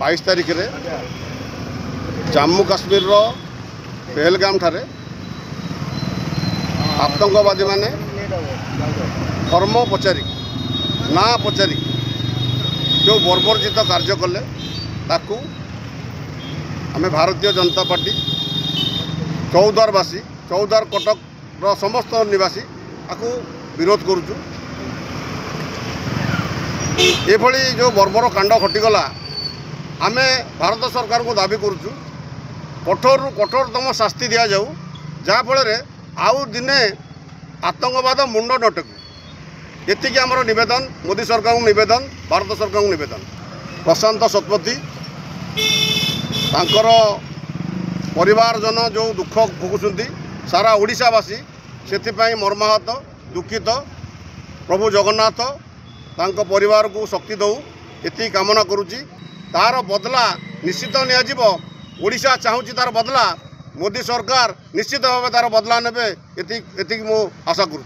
22 तारिख रे जम्मू काश्मीर रो पहलगाम ठारे आतंकवादी माने धर्म पचारि ना पचारि जो बर्बरचित कार्य कले ताकू आमे भारतीय जनता पार्टी चौद्वारवासी चौद्वार कटक रो समस्त निवासी आकू विरोध करुचु। एभली जो बर्बर कांड घटीगला आमे भारत सरकार को दाबी करुचु कठोर कठोरतम शास्ति दिया जाऊ जहाँफल आउ दिने आतंकवाद मुंड नटेकू एतिकी आमर निवेदन मोदी सरकार को निवेदन भारत सरकार को निवेदन। प्रशांत शतपथी तांकर परिवारजन जो दुख भोगुंट सारा ओडिशावासी से मर्माहत दुखित प्रभु जगन्नाथ तांको परिवार को शक्ति दौ ये कामना करुच्ची। तार बदला निश्चित नियाजिबो ओडिशा चाहूँगी तार बदला मोदी सरकार निश्चित भाव तार बदला नेबे एति मो आशा करूँ।